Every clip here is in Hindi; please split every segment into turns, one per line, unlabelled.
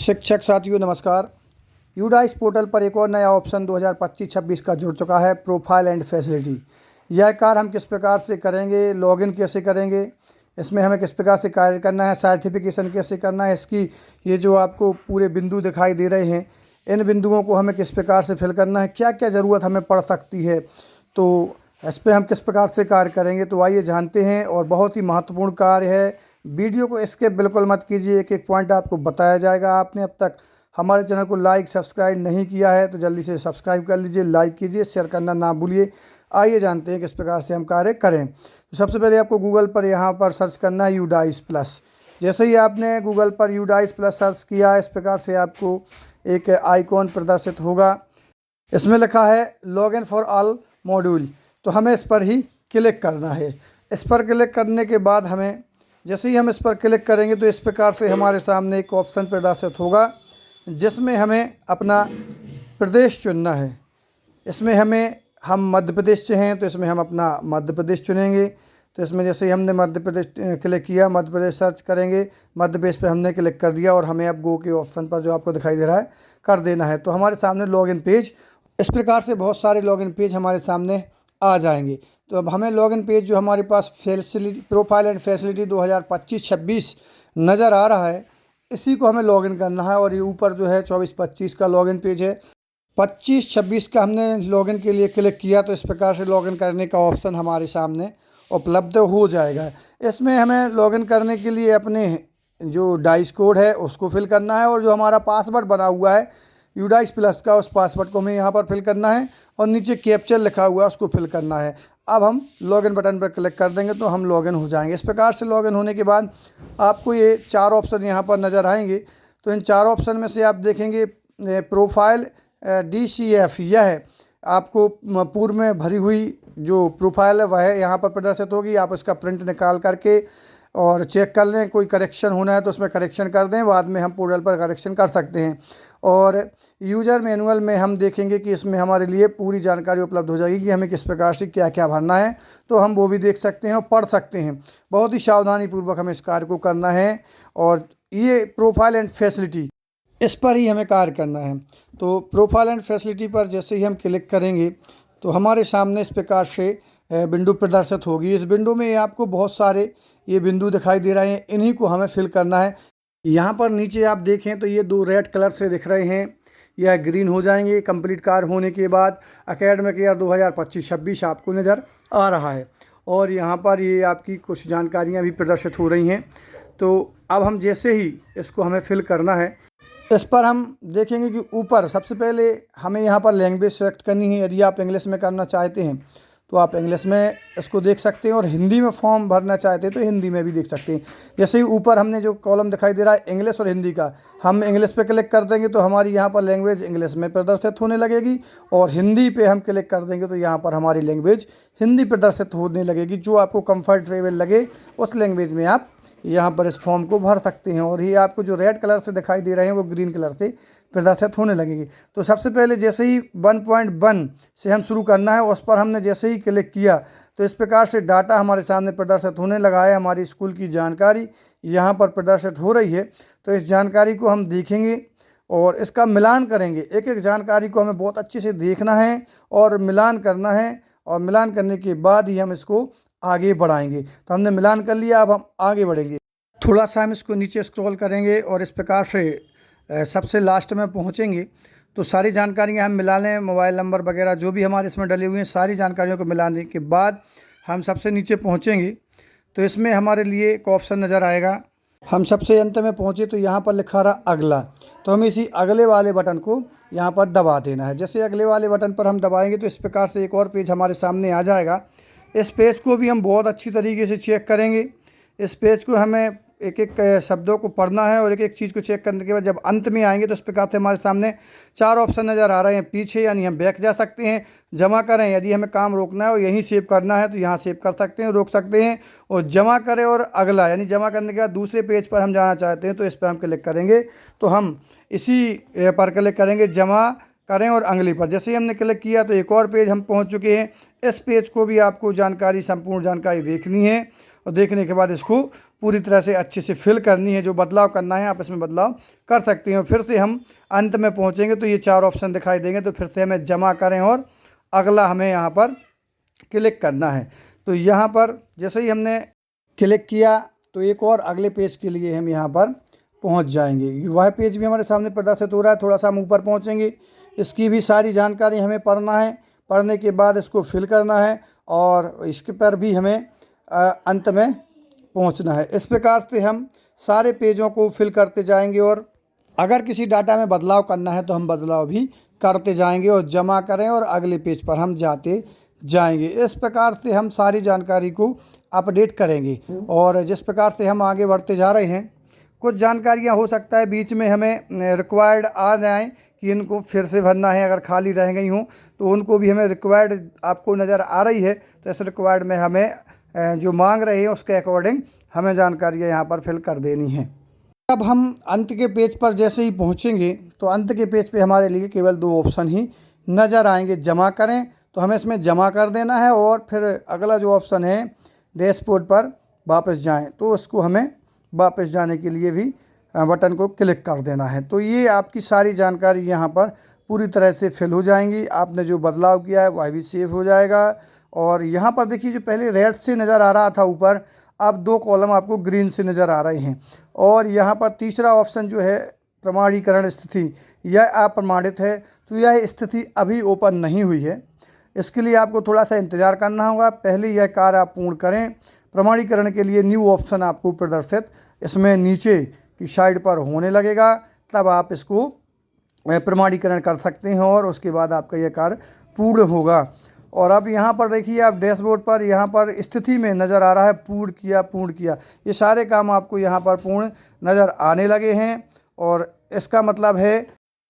शिक्षक साथियों नमस्कार। यूडाइस पोर्टल पर एक और नया ऑप्शन 2025-26 का जुड़ चुका है, प्रोफाइल एंड फैसिलिटी। यह कार्य हम किस प्रकार से करेंगे, लॉगिन कैसे करेंगे, इसमें हमें किस प्रकार से कार्य करना है, सर्टिफिकेशन कैसे करना है, इसकी ये जो आपको पूरे बिंदु दिखाई दे रहे हैं, इन बिंदुओं को हमें किस प्रकार से फिल करना है, क्या क्या ज़रूरत हमें पड़ सकती है, तो इस पर हम किस प्रकार से कार्य करेंगे। तो आइए जानते हैं। और बहुत ही महत्वपूर्ण कार्य है, वीडियो को स्किप बिल्कुल मत कीजिए, एक एक पॉइंट आपको बताया जाएगा। आपने अब तक हमारे चैनल को लाइक सब्सक्राइब नहीं किया है तो जल्दी से सब्सक्राइब कर लीजिए, लाइक कीजिए, शेयर करना ना भूलिए। आइए जानते हैं किस प्रकार से हम कार्य करें। तो सबसे पहले आपको गूगल पर यहाँ पर सर्च करना है यूडाइस प्लस। जैसे ही आपने गूगल पर यूडाइस प्लस सर्च किया, इस प्रकार से आपको एक आइकॉन प्रदर्शित होगा। इसमें लिखा है लॉगिन फॉर ऑल मॉड्यूल, तो हमें इस पर ही क्लिक करना है। इस पर क्लिक करने के बाद हमें जैसे ही हम इस पर क्लिक करेंगे तो इस प्रकार से हमारे सामने एक ऑप्शन प्रदर्शित होगा, जिसमें हमें अपना प्रदेश चुनना है। इसमें हम मध्य प्रदेश से हैं तो इसमें हम अपना मध्य प्रदेश चुनेंगे। तो इसमें जैसे ही हमने मध्य प्रदेश क्लिक किया, मध्य प्रदेश सर्च करेंगे, मध्य प्रदेश पे हमने क्लिक कर दिया और हमें अब गो के ऑप्शन पर जो आपको दिखाई दे रहा है कर देना है। तो हमारे सामने लॉगिन पेज, इस प्रकार से बहुत सारे लॉगिन पेज हमारे सामने आ जाएंगे। तो अब हमें लॉगिन पेज जो हमारे पास फैसिलिटी प्रोफाइल एंड फैसिलिटी 2025-26 नज़र आ रहा है, इसी को हमें लॉगिन करना है। और ये ऊपर जो है 24-25 का लॉगिन पेज है। 25-26 का हमने लॉगिन के लिए क्लिक किया तो इस प्रकार से लॉगिन करने का ऑप्शन हमारे सामने उपलब्ध हो जाएगा। इसमें हमें लॉगिन करने के लिए अपने जो डाइस कोड है उसको फिल करना है, और जो हमारा पासवर्ड बना हुआ है यूडाइस प्लस का, उस पासवर्ड को हमें यहाँ पर फिल करना है, और नीचे कैप्चर लिखा हुआ है उसको फिल करना है। अब हम लॉगिन बटन पर क्लिक कर देंगे तो हम लॉगिन हो जाएंगे। इस प्रकार से लॉगिन होने के बाद आपको ये 4 ऑप्शन यहाँ पर नज़र आएंगे। तो इन 4 ऑप्शन में से आप देखेंगे प्रोफाइल DCF, यह है आपको पूर्व में भरी हुई जो प्रोफाइल है वह यहाँ पर प्रदर्शित होगी। आप इसका प्रिंट निकाल करके और चेक कर लें, कोई करेक्शन होना है तो उसमें करेक्शन कर दें, बाद में हम पोर्टल पर करेक्शन कर सकते हैं। और यूज़र मैनुअल में हम देखेंगे कि इसमें हमारे लिए पूरी जानकारी उपलब्ध हो जाएगी कि हमें किस प्रकार से क्या क्या भरना है, तो हम वो भी देख सकते हैं और पढ़ सकते हैं। बहुत ही सावधानी पूर्वक हमें इस कार्य को करना है, और ये प्रोफाइल एंड फैसिलिटी, इस पर ही हमें कार्य करना है। तो प्रोफाइल एंड फैसिलिटी पर जैसे ही हम क्लिक करेंगे तो हमारे सामने इस प्रकार से बिंदु प्रदर्शित होगी। इस बिंदु में आपको बहुत सारे ये बिंदु दिखाई दे रहे हैं, इन्हीं को हमें फिल करना है। यहाँ पर नीचे आप देखें तो ये 2 रेड कलर से दिख रहे हैं, यह ग्रीन हो जाएंगे कंप्लीट कार्य होने के बाद। एकेडमिक ईयर 2025-26 आपको नज़र आ रहा है, और यहाँ पर ये आपकी कुछ जानकारियाँ भी प्रदर्शित हो रही हैं। तो अब हम जैसे ही इसको हमें फिल करना है, इस पर हम देखेंगे कि ऊपर सबसे पहले हमें यहाँ पर लैंग्वेज सेलेक्ट करनी है। यदि आप इंग्लिश में करना चाहते हैं तो आप इंग्लिश में इसको देख सकते हैं, और हिंदी में फॉर्म भरना चाहते हैं तो हिंदी में भी देख सकते हैं। जैसे ही ऊपर हमने जो कॉलम दिखाई दे रहा है इंग्लिश और हिंदी का, हम इंग्लिश पे क्लिक कर देंगे तो हमारी यहाँ पर लैंग्वेज इंग्लिश में प्रदर्शित होने लगेगी, और हिंदी पे हम क्लिक कर देंगे तो यहाँ पर हमारी लैंग्वेज हिंदी प्रदर्शित होने लगेगी। जो आपको कंफर्टेबल लगे उस लैंग्वेज में आप यहाँ पर इस फॉर्म को भर सकते हैं। और ये आपको जो रेड कलर से दिखाई दे रहे हैं वो ग्रीन कलर से प्रदर्शित होने लगेगी। तो सबसे पहले जैसे ही 1.1 से हम शुरू करना है, उस पर हमने जैसे ही क्लिक किया तो इस प्रकार से डाटा हमारे सामने प्रदर्शित होने लगा है। हमारी स्कूल की जानकारी यहाँ पर प्रदर्शित हो रही है। तो इस जानकारी को हम देखेंगे और इसका मिलान करेंगे। एक एक जानकारी को हमें बहुत अच्छे से देखना है और मिलान करना है, और मिलान करने के बाद ही हम इसको आगे बढ़ाएंगे। तो हमने मिलान कर लिया, अब हम आगे बढ़ेंगे। थोड़ा सा हम इसको नीचे स्क्रॉल करेंगे और इस प्रकार से सबसे लास्ट में पहुंचेंगे तो सारी जानकारियां हम मिला लें, मोबाइल नंबर वगैरह जो भी हमारे इसमें डली हुई हैं, सारी जानकारियों को मिलाने के बाद हम सबसे नीचे पहुंचेंगे तो इसमें हमारे लिए एक ऑप्शन नज़र आएगा। हम सबसे अंत में पहुंचे तो यहाँ पर लिखा रहा अगला, तो हमें इसी अगले वाले बटन को यहाँ पर दबा देना है। जैसे अगले वाले बटन पर हम दबाएंगे तो इस प्रकार से एक और पेज हमारे सामने आ जाएगा। इस पेज को भी हम बहुत अच्छी तरीके से चेक करेंगे। इस पेज को हमें एक एक शब्दों को पढ़ना है, और एक एक चीज़ को चेक करने के बाद जब अंत में आएंगे तो इस प्रकार से हमारे सामने 4 ऑप्शन नज़र आ रहे हैं। पीछे यानी हम बैक जा सकते हैं, जमा करें यदि हमें काम रोकना है और यहीं सेव करना है तो यहाँ सेव कर सकते हैं, रोक सकते हैं, और जमा करें और अगला यानी जमा करने के बाद दूसरे पेज पर हम जाना चाहते हैं तो इस पर हम क्लिक करेंगे तो हम इसी पर क्लिक करेंगे जमा करें और अगली पर। जैसे ही हमने क्लिक किया तो एक और पेज हम पहुँच चुके हैं। इस पेज को भी आपको जानकारी, संपूर्ण जानकारी देखनी है, और देखने के बाद इसको पूरी तरह से अच्छे से फिल करनी है। जो बदलाव करना है आप इसमें बदलाव कर सकते हैं। फिर से हम अंत में पहुंचेंगे तो ये 4 ऑप्शन दिखाई देंगे, तो फिर से हमें जमा करें और अगला हमें यहाँ पर क्लिक करना है। तो यहाँ पर जैसे ही हमने क्लिक किया तो एक और अगले पेज के लिए हम यहाँ पर पहुँच जाएंगे। वह पेज भी हमारे सामने प्रदर्शित हो रहा है। थोड़ा सा हम ऊपर पहुँचेंगे, इसकी भी सारी जानकारी हमें पढ़ना है। पढ़ने के बाद इसको फिल करना है और इसके पर भी हमें अंत में पहुंचना है। इस प्रकार से हम सारे पेजों को फिल करते जाएंगे और अगर किसी डाटा में बदलाव करना है तो हम बदलाव भी करते जाएंगे और जमा करें और अगले पेज पर हम जाते जाएंगे। इस प्रकार से हम सारी जानकारी को अपडेट करेंगे। और जिस प्रकार से हम आगे बढ़ते जा रहे हैं, कुछ जानकारियां हो सकता है बीच में हमें रिक्वायर्ड आ जाएं कि इनको फिर से भरना है, अगर खाली रह गई हों तो उनको भी हमें रिक्वायर्ड आपको नज़र आ रही है। तो इस रिक्वायर्ड में हमें जो मांग रहे हैं उसके अकॉर्डिंग हमें जानकारियाँ यहाँ पर फिल कर देनी है। अब हम अंत के पेज पर जैसे ही पहुँचेंगे तो अंत के पेज पे हमारे लिए केवल 2 ऑप्शन ही नज़र आएंगे। जमा करें तो हमें इसमें जमा कर देना है और फिर अगला जो ऑप्शन है डैशबोर्ड पर वापस जाएं, तो उसको हमें वापस जाने के लिए भी बटन को क्लिक कर देना है। तो ये आपकी सारी जानकारी यहाँ पर पूरी तरह से फिल हो जाएंगी। आपने जो बदलाव किया है वह भी सेव हो जाएगा। और यहाँ पर देखिए, जो पहले रेड से नज़र आ रहा था ऊपर, अब 2 कॉलम आपको ग्रीन से नज़र आ रहे हैं। और यहाँ पर तीसरा ऑप्शन जो है प्रमाणीकरण स्थिति, यह अप्रमाणित है, तो यह स्थिति अभी ओपन नहीं हुई है। इसके लिए आपको थोड़ा सा इंतज़ार करना होगा। पहले यह कार्य आप पूर्ण करें। प्रमाणीकरण के लिए न्यू ऑप्शन आपको प्रदर्शित इसमें नीचे की साइड पर होने लगेगा, तब आप इसको प्रमाणीकरण कर सकते हैं और उसके बाद आपका यह कार्य पूर्ण होगा। और अब यहाँ पर देखिए, आप डैशबोर्ड पर यहाँ पर स्थिति में नज़र आ रहा है पूर्ण किया। ये सारे काम आपको यहाँ पर पूर्ण नज़र आने लगे हैं और इसका मतलब है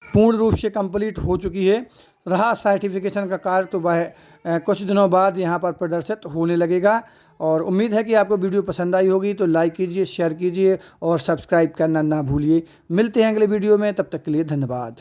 पूर्ण रूप से कंप्लीट हो चुकी है। रहा सर्टिफिकेशन का कार्य तो वह कुछ दिनों बाद यहाँ पर प्रदर्शित होने लगेगा। और उम्मीद है कि आपको वीडियो पसंद आई होगी, तो लाइक कीजिए, शेयर कीजिए और सब्सक्राइब करना ना भूलिए। मिलते हैं अगले वीडियो में, तब तक के लिए धन्यवाद।